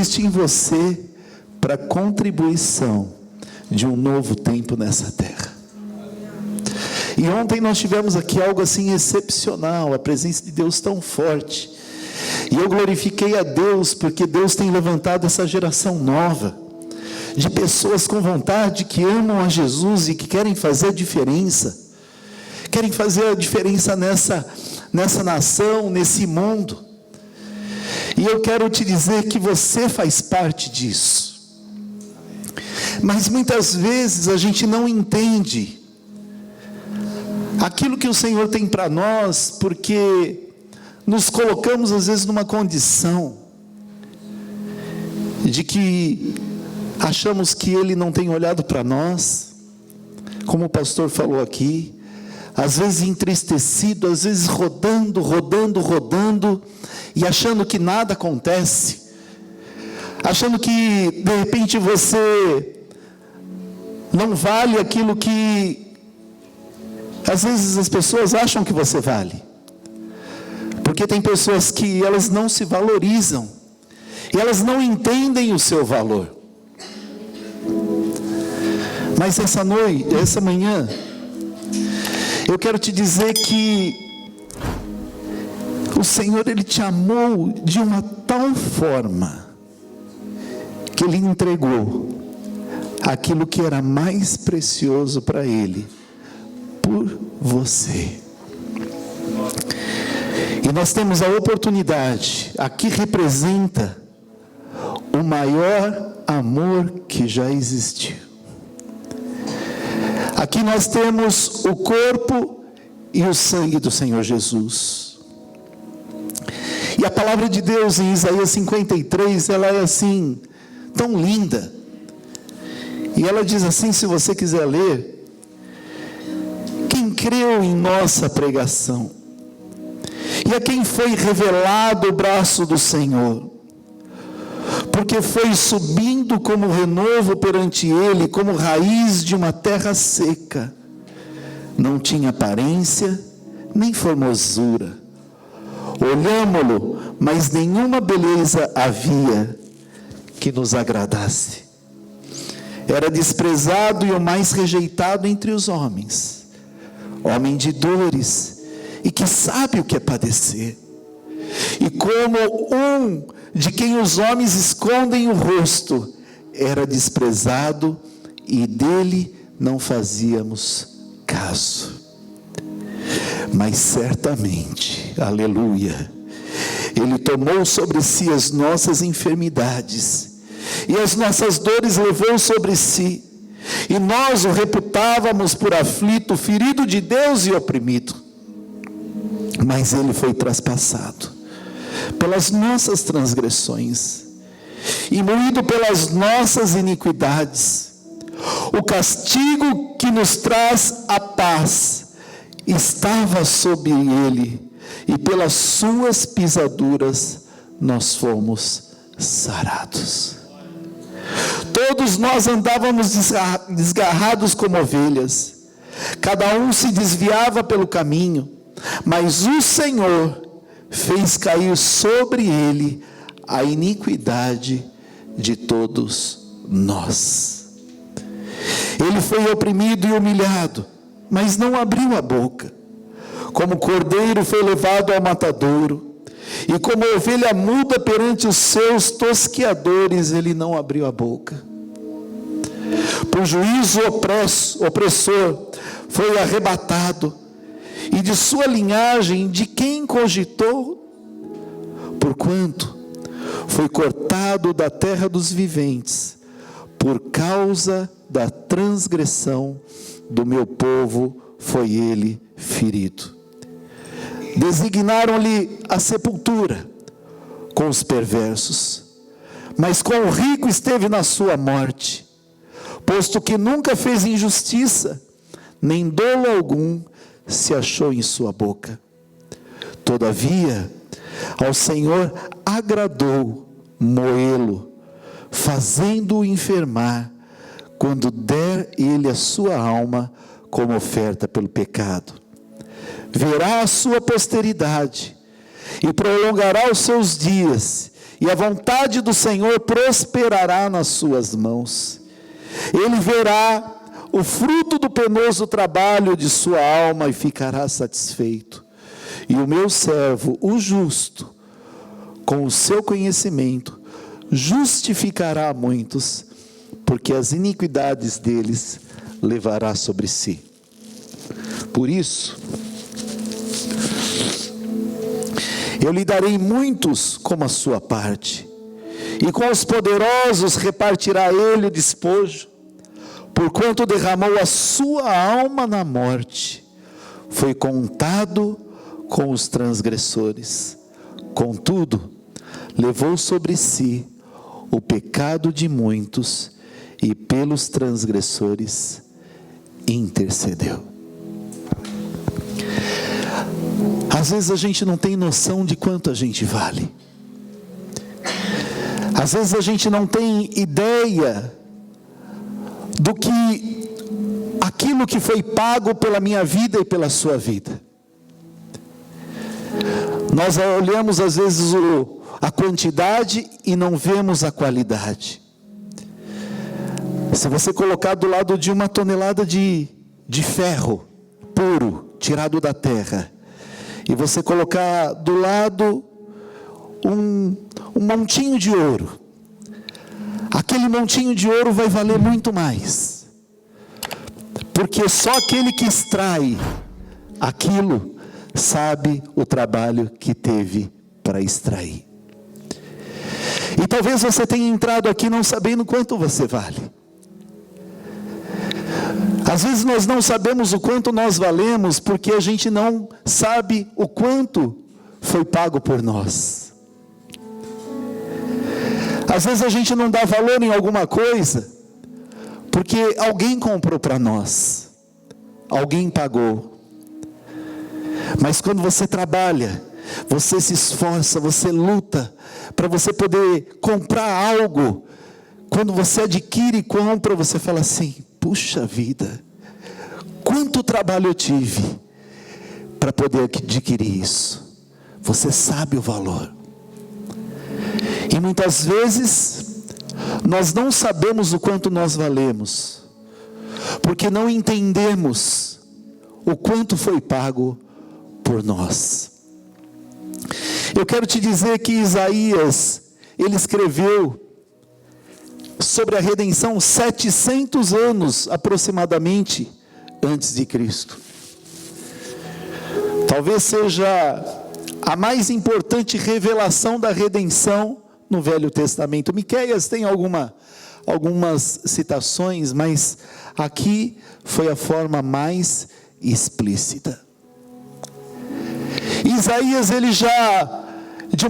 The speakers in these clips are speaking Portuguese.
existe em você para contribuição de um novo tempo nessa terra. E ontem nós tivemos aqui algo assim excepcional, a presença de Deus tão forte. E eu glorifiquei a Deus, porque Deus tem levantado essa geração nova, de pessoas com vontade, que amam a Jesus e que querem fazer a diferença. Querem fazer a diferença nessa nação, nesse mundo. E eu quero te dizer que você faz parte disso. Mas muitas vezes a gente não entende aquilo que o Senhor tem para nós, porque nos colocamos às vezes numa condição de que achamos que Ele não tem olhado para nós, como o pastor falou aqui, às vezes entristecido, às vezes rodando, e achando que nada acontece, achando que de repente você não vale aquilo que às vezes as pessoas acham que você vale, porque tem pessoas que elas não se valorizam, e elas não entendem o seu valor. Mas essa manhã, eu quero te dizer que o Senhor, Ele te amou de uma tal forma, que Ele entregou aquilo que era mais precioso para Ele, por você. E nós temos a oportunidade, aqui representa o maior amor que já existiu. Aqui nós temos o corpo e o sangue do Senhor Jesus. E a palavra de Deus em Isaías 53, ela é assim, tão linda. E ela diz assim, se você quiser ler: quem creu em nossa pregação, e a quem foi revelado o braço do Senhor, porque foi subindo como renovo perante Ele, como raiz de uma terra seca, não tinha aparência, nem formosura, olhámo-lo, mas nenhuma beleza havia que nos agradasse, era desprezado e o mais rejeitado entre os homens, homem de dores, e que sabe o que é padecer, e como um de quem os homens escondem o rosto, era desprezado, e dele não fazíamos caso. Mas certamente, aleluia, Ele tomou sobre si as nossas enfermidades, e as nossas dores levou sobre si, e nós o reputávamos por aflito, ferido de Deus e oprimido. Mas Ele foi traspassado pelas nossas transgressões, e moído pelas nossas iniquidades. O castigo que nos traz a paz estava sobre Ele, e pelas suas pisaduras nós fomos sarados. Todos nós andávamos desgarrados como ovelhas, cada um se desviava pelo caminho, mas o Senhor fez cair sobre Ele a iniquidade de todos nós. Ele foi oprimido e humilhado, mas não abriu a boca. Como cordeiro foi levado ao matadouro, e como ovelha muda perante os seus tosqueadores, Ele não abriu a boca. Por juízo opressor foi arrebatado, e de sua linhagem de quem cogitou? Porquanto foi cortado da terra dos viventes, por causa da transgressão do meu povo foi Ele ferido. Designaram-lhe a sepultura com os perversos, mas com o rico esteve na sua morte, posto que nunca fez injustiça, nem dolo algum se achou em sua boca. Todavia, ao Senhor agradou moê-lo, fazendo-o enfermar, quando der Ele a sua alma como oferta pelo pecado. Verá a sua posteridade, e prolongará os seus dias, e a vontade do Senhor prosperará nas suas mãos. Ele verá o fruto do penoso trabalho de sua alma e ficará satisfeito. E o meu servo, o justo, com o seu conhecimento, justificará a muitos, porque as iniquidades deles levará sobre si. Por isso, eu lhe darei muitos como a sua parte, e com os poderosos repartirá ele o despojo, porquanto derramou a sua alma na morte, foi contado com os transgressores, contudo, levou sobre si o pecado de muitos, e pelos transgressores intercedeu. Às vezes a gente não tem noção de quanto a gente vale. Às vezes a gente não tem ideia do que aquilo que foi pago pela minha vida e pela sua vida. Nós olhamos às vezes a quantidade e não vemos a qualidade. Se você colocar do lado de uma tonelada de ferro puro, tirado da terra, e você colocar do lado um montinho de ouro, aquele montinho de ouro vai valer muito mais, porque só aquele que extrai aquilo sabe o trabalho que teve para extrair. E talvez você tenha entrado aqui não sabendo quanto você vale. Às vezes nós não sabemos o quanto nós valemos, porque a gente não sabe o quanto foi pago por nós. Às vezes a gente não dá valor em alguma coisa, porque alguém comprou para nós, alguém pagou. Mas quando você trabalha, você se esforça, você luta, para você poder comprar algo, quando você adquire e compra, você fala assim: puxa vida, quanto trabalho eu tive para poder adquirir isso. Você sabe o valor. E muitas vezes nós não sabemos o quanto nós valemos, porque não entendemos o quanto foi pago por nós. Eu quero te dizer que Isaías, ele escreveu sobre a redenção 700 anos aproximadamente antes de Cristo. Talvez seja a mais importante revelação da redenção no Velho Testamento. Miqueias tem algumas citações, mas aqui foi a forma mais explícita. Isaías, ele já, de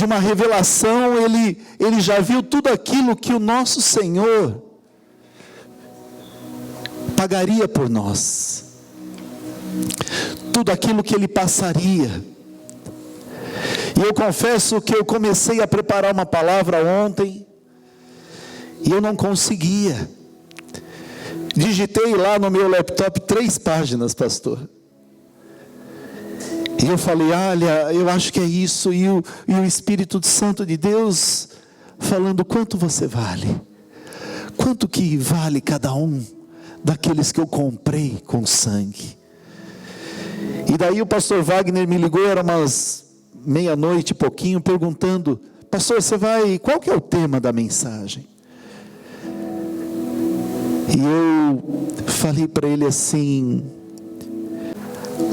uma revelação, ele já viu tudo aquilo que o nosso Senhor pagaria por nós, tudo aquilo que ele passaria. E eu confesso que eu comecei a preparar uma palavra ontem, e eu não conseguia. Digitei lá no meu laptop 3 páginas, pastor. E eu falei: olha, eu acho que é isso. E o Espírito Santo de Deus falando: quanto você vale? Quanto que vale cada um daqueles que eu comprei com sangue? E daí o pastor Wagner me ligou, era umas meia-noite e pouquinho, perguntando: pastor, qual que é o tema da mensagem? E eu falei para ele assim: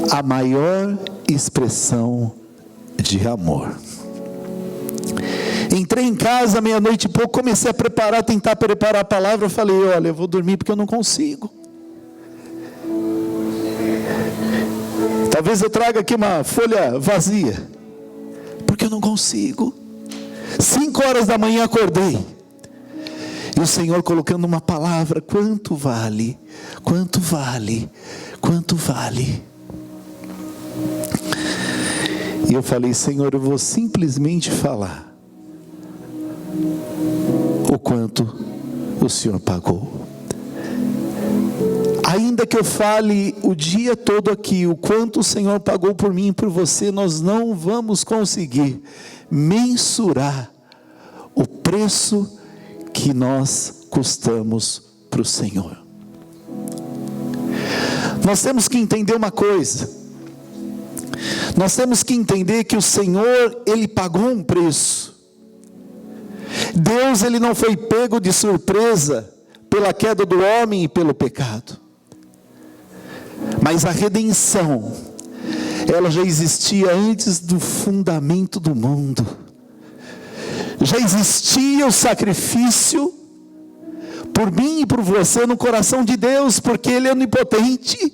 a maior expressão de amor. Entrei em casa, meia-noite e pouco, comecei a tentar preparar a palavra. Eu falei: olha, eu vou dormir porque eu não consigo. Talvez eu traga aqui uma folha vazia, porque eu não consigo. 5 horas da manhã acordei, e o Senhor colocando uma palavra: quanto vale? Quanto vale? Quanto vale? E eu falei: Senhor, eu vou simplesmente falar o quanto o Senhor pagou. A Ainda que eu fale o dia todo aqui, o quanto o Senhor pagou por mim e por você, nós não vamos conseguir mensurar o preço que nós custamos para o Senhor. Nós temos que entender uma coisa. Nós temos que entender que o Senhor, Ele pagou um preço. Deus, Ele não foi pego de surpresa pela queda do homem e pelo pecado. Mas a redenção, ela já existia antes do fundamento do mundo. Já existia o sacrifício por mim e por você no coração de Deus, porque Ele é onipotente.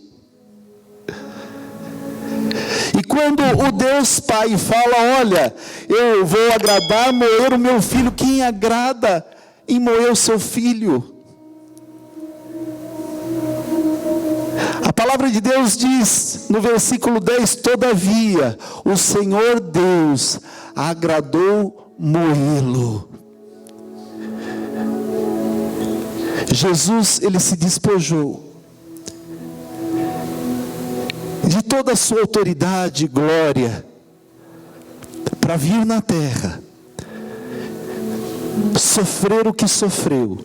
E quando o Deus Pai fala, olha, eu vou agradar, moer o meu filho, quem agrada em moer o seu filho? A palavra de Deus diz no versículo 10, todavia, o Senhor Deus agradou moê-lo. Jesus, Ele se despojou de toda a sua autoridade e glória, para vir na terra, sofrer o que sofreu,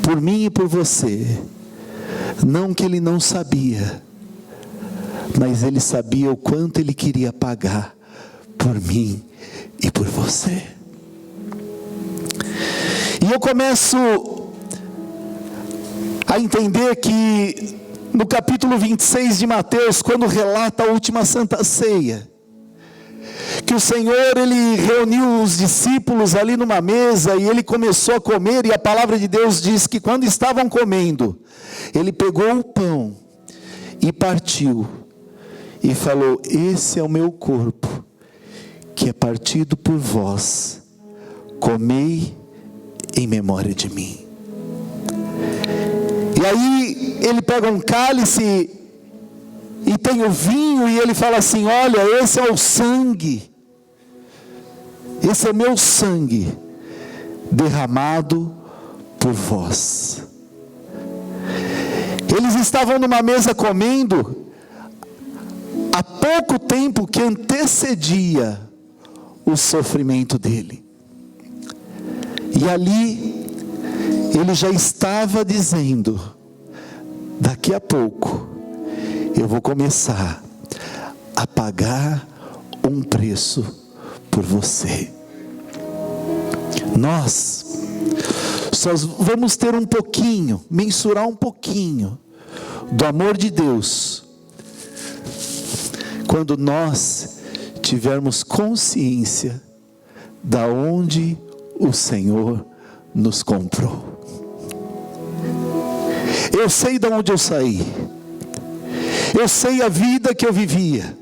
por mim e por você. Não que Ele não sabia, mas Ele sabia o quanto Ele queria pagar por mim e por você. E eu começo a entender que no capítulo 26 de Mateus, quando relata a última Santa Ceia, que o Senhor, Ele reuniu os discípulos ali numa mesa, e Ele começou a comer, e a palavra de Deus diz que quando estavam comendo, Ele pegou o pão, e partiu, e falou, esse é o meu corpo, que é partido por vós, comei em memória de mim. E aí, Ele pega um cálice, e tem o vinho, e Ele fala assim, olha, esse é o sangue, esse é o meu sangue, derramado por vós. Eles estavam numa mesa comendo, há pouco tempo que antecedia o sofrimento dele. E ali, Ele já estava dizendo, daqui a pouco, eu vou começar a pagar um preço por você. Nós só vamos ter um pouquinho, mensurar um pouquinho do amor de Deus, quando nós tivermos consciência da onde o Senhor nos comprou. Eu sei de onde eu saí. Eu sei a vida que eu vivia.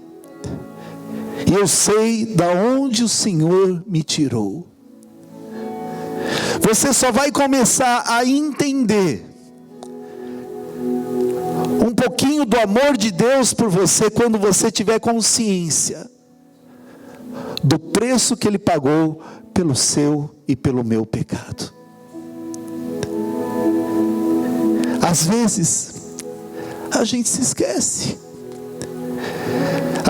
E eu sei de onde o Senhor me tirou. Você só vai começar a entender um pouquinho do amor de Deus por você quando você tiver consciência do preço que Ele pagou pelo seu e pelo meu pecado. Às vezes, a gente se esquece.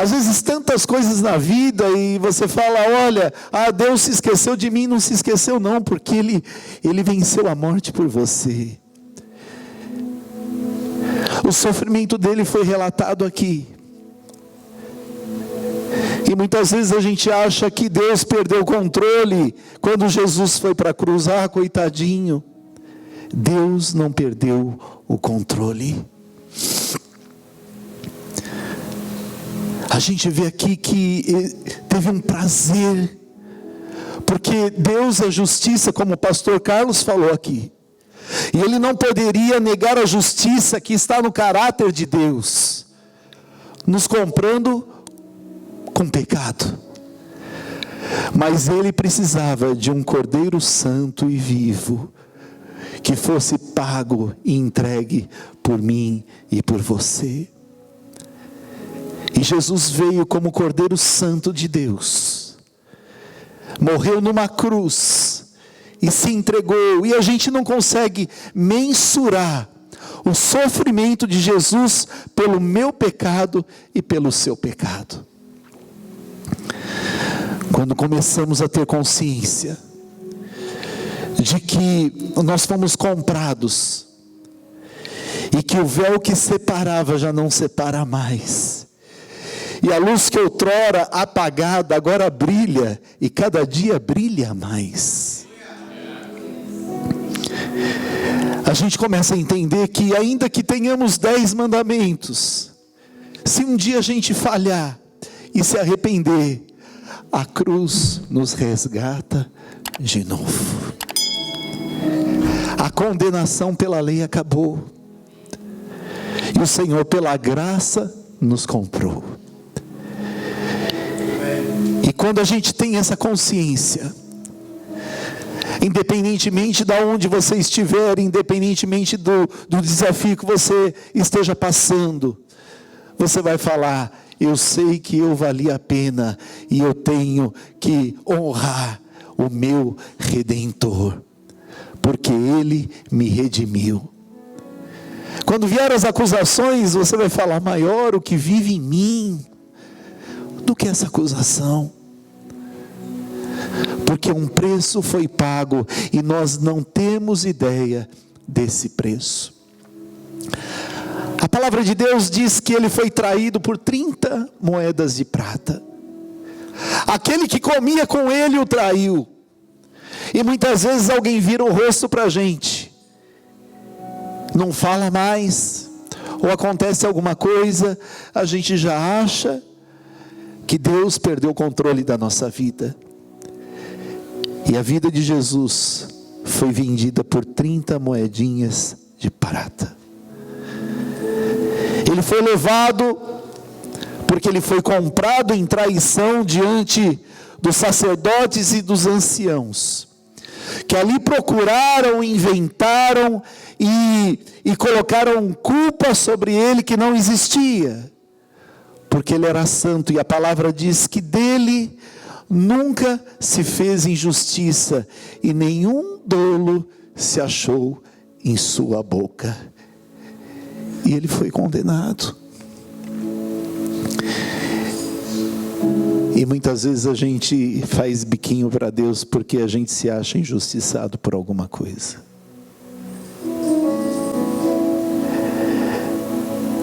Às vezes tantas coisas na vida e você fala, olha, Deus se esqueceu de mim. Não se esqueceu não, porque Ele venceu a morte por você. O sofrimento dele foi relatado aqui. E muitas vezes a gente acha que Deus perdeu o controle quando Jesus foi para a cruz. Coitadinho. Deus não perdeu o controle. A gente vê aqui que teve um prazer, porque Deus é justiça, como o pastor Carlos falou aqui, e Ele não poderia negar a justiça que está no caráter de Deus, nos comprando com pecado. Mas Ele precisava de um Cordeiro Santo e vivo, que fosse pago e entregue por mim e por você. E Jesus veio como Cordeiro Santo de Deus, morreu numa cruz e se entregou. E a gente não consegue mensurar o sofrimento de Jesus pelo meu pecado e pelo seu pecado. Quando começamos a ter consciência de que nós fomos comprados e que o véu que separava já não separa mais, e a luz que outrora apagada agora brilha, e cada dia brilha mais, a gente começa a entender que ainda que tenhamos 10 mandamentos, se um dia a gente falhar e se arrepender, a cruz nos resgata de novo. A condenação pela lei acabou, e o Senhor pela graça nos comprou. E quando a gente tem essa consciência, independentemente de onde você estiver, independentemente do desafio que você esteja passando, você vai falar: eu sei que eu vali a pena, e eu tenho que honrar o meu Redentor, porque Ele me redimiu. Quando vier as acusações, você vai falar: maior o que vive em mim do que essa acusação, porque um preço foi pago, e nós não temos ideia desse preço. A palavra de Deus diz que ele foi traído por 30 moedas de prata. Aquele que comia com ele o traiu. E muitas vezes alguém vira o rosto para a gente, não fala mais, ou acontece alguma coisa, a gente já acha que Deus perdeu o controle da nossa vida. E a vida de Jesus foi vendida por 30 moedinhas de prata. Ele foi levado porque ele foi comprado em traição diante dos sacerdotes e dos anciãos, que ali procuraram, inventaram e colocaram culpa sobre ele que não existia, porque ele era santo, e a palavra diz que dele nunca se fez injustiça, e nenhum dolo se achou em sua boca. E ele foi condenado. E muitas vezes a gente faz biquinho para Deus porque a gente se acha injustiçado por alguma coisa.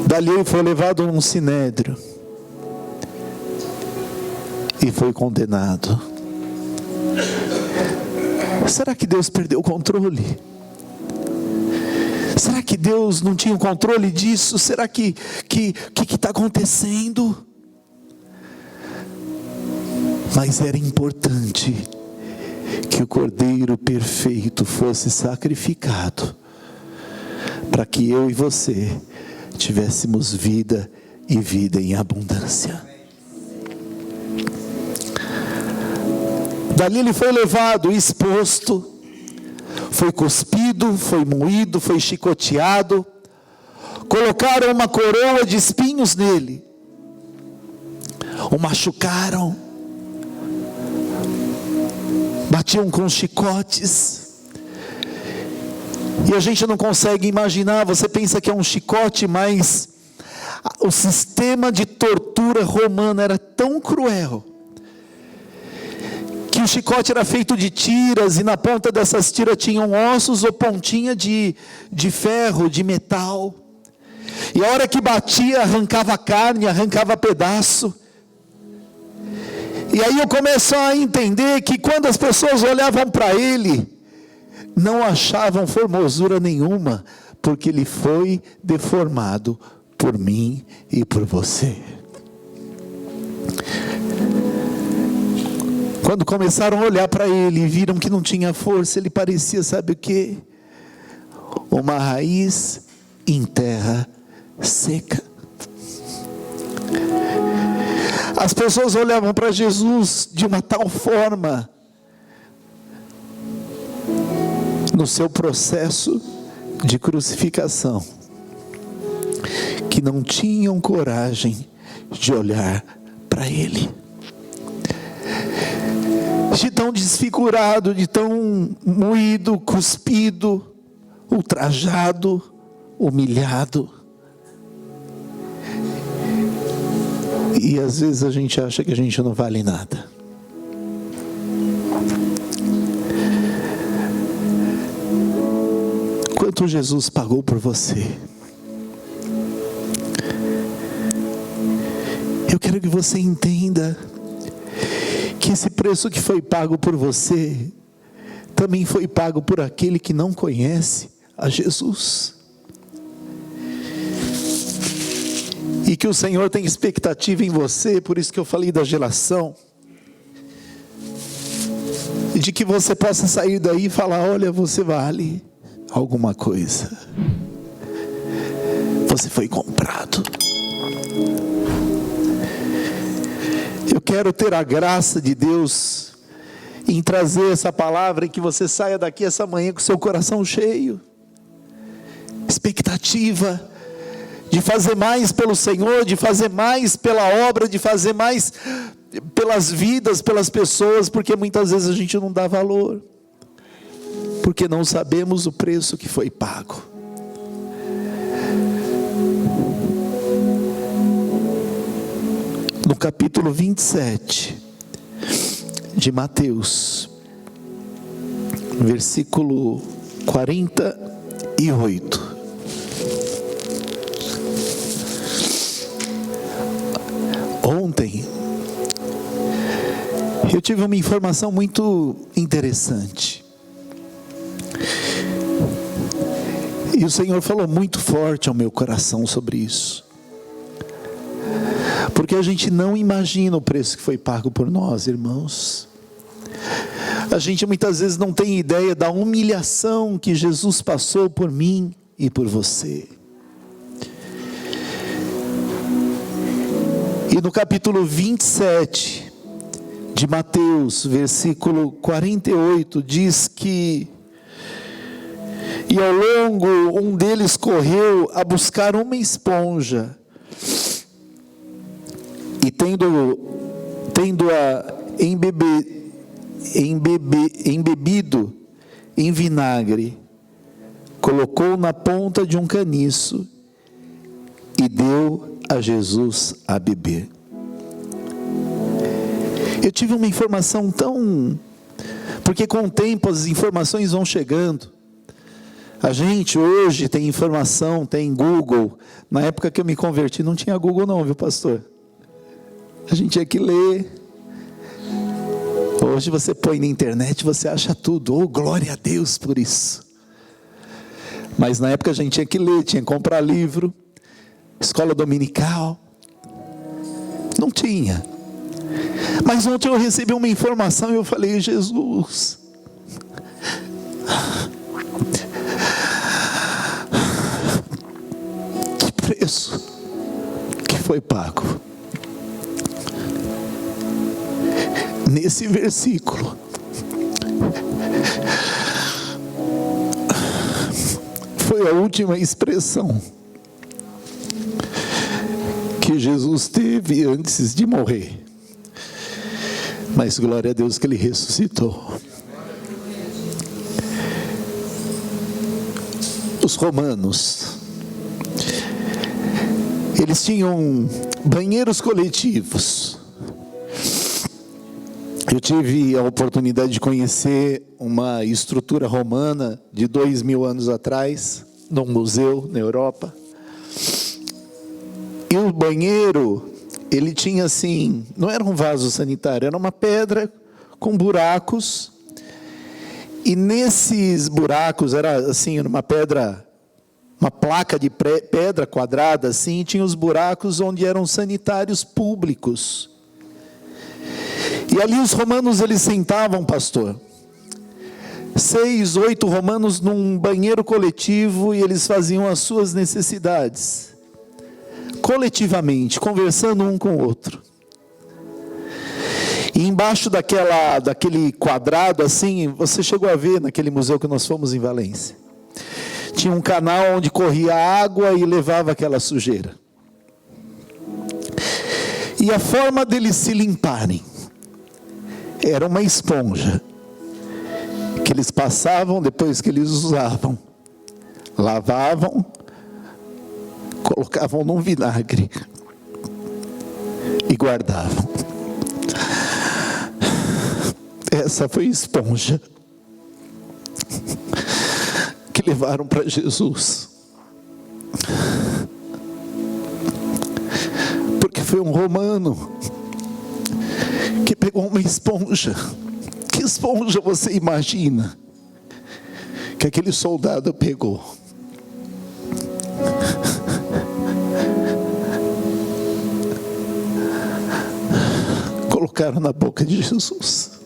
Dali ele foi levado a um sinédrio e foi condenado. Será que Deus perdeu o controle? Será que Deus não tinha o controle disso? Será que está acontecendo? Mas era importante que o Cordeiro perfeito fosse sacrificado, para que eu e você tivéssemos vida, e vida em abundância. Dali ele foi levado, exposto, foi cuspido, foi moído, foi chicoteado, colocaram uma coroa de espinhos nele, o machucaram, batiam com chicotes, e a gente não consegue imaginar. Você pensa que é um chicote, mas o sistema de tortura romano era tão cruel, que o chicote era feito de tiras, e na ponta dessas tiras tinham ossos ou pontinha de ferro, de metal, e a hora que batia, arrancava carne, arrancava pedaço. E aí eu começo a entender que quando as pessoas olhavam para ele, não achavam formosura nenhuma, porque ele foi deformado por mim e por você. Quando começaram a olhar para ele e viram que não tinha força, ele parecia, sabe o quê? Uma raiz em terra seca. As pessoas olhavam para Jesus de uma tal forma, no seu processo de crucificação, que não tinham coragem de olhar para ele. De tão desfigurado, de tão moído, cuspido, ultrajado, humilhado. E às vezes a gente acha que a gente não vale nada. Quanto Jesus pagou por você? Eu quero que você entenda que esse preço que foi pago por você também foi pago por aquele que não conhece a Jesus. E que o Senhor tem expectativa em você, por isso que eu falei da geração. E de que você possa sair daí e falar: olha, você vale alguma coisa. Você foi comprado. Eu quero ter a graça de Deus em trazer essa palavra e que você saia daqui essa manhã com seu coração cheio. Expectativa de fazer mais pelo Senhor, de fazer mais pela obra, de fazer mais pelas vidas, pelas pessoas, porque muitas vezes a gente não dá valor, porque não sabemos o preço que foi pago. No capítulo 27 de Mateus, versículo 48. Ontem eu tive uma informação muito interessante. E o Senhor falou muito forte ao meu coração sobre isso. Porque a gente não imagina o preço que foi pago por nós, irmãos. A gente muitas vezes não tem ideia da humilhação que Jesus passou por mim e por você. E no capítulo 27 de Mateus, versículo 48, diz que: e ao longo um deles correu a buscar uma esponja, e tendo-a embebido em vinagre, colocou na ponta de um caniço e deu a Jesus a beber. Eu tive uma informação porque com o tempo as informações vão chegando. A gente hoje tem informação, tem Google. Na época que eu me converti não tinha Google não, viu, pastor? A gente tinha que ler. Hoje você põe na internet, você acha tudo. Oh, glória a Deus por isso. Mas na época a gente tinha que ler, tinha que comprar livro, escola dominical. Não tinha. Mas ontem eu recebi uma informação e eu falei: Jesus, que preço que foi pago. Nesse versículo, foi a última expressão que Jesus teve antes de morrer. Mas glória a Deus que Ele ressuscitou. Os romanos, eles tinham banheiros coletivos. Eu tive a oportunidade de conhecer uma estrutura romana de 2000 anos atrás, num museu na Europa. E o banheiro, ele tinha assim, não era um vaso sanitário, era uma pedra com buracos. E nesses buracos, era assim, uma pedra, uma placa de pedra quadrada assim, e tinha os buracos onde eram sanitários públicos. E ali os romanos, eles sentavam, pastor, 6, 8 romanos num banheiro coletivo, e eles faziam as suas necessidades, coletivamente, conversando um com o outro. E embaixo daquele quadrado assim, você chegou a ver naquele museu que nós fomos em Valência, tinha um canal onde corria água e levava aquela sujeira. E a forma deles se limparem era uma esponja que eles passavam depois que eles usavam, lavavam, colocavam num vinagre e guardavam. Essa foi a esponja que levaram para Jesus. Porque foi um romano que pegou uma esponja. Que esponja você imagina que aquele soldado pegou? Colocaram na boca de Jesus.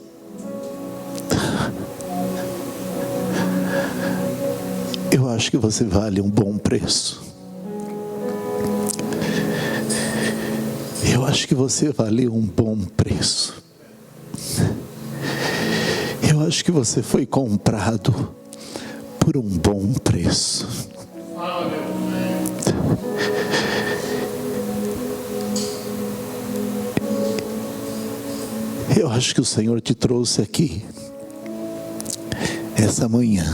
Eu acho que você vale um bom preço. Eu acho que você vale um bom preço. Eu acho que você foi comprado por um bom preço. Eu acho que o Senhor te trouxe aqui essa manhã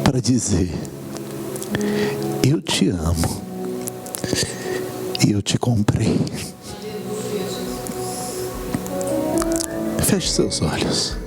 para dizer: eu te amo e eu te comprei. Feche seus olhos.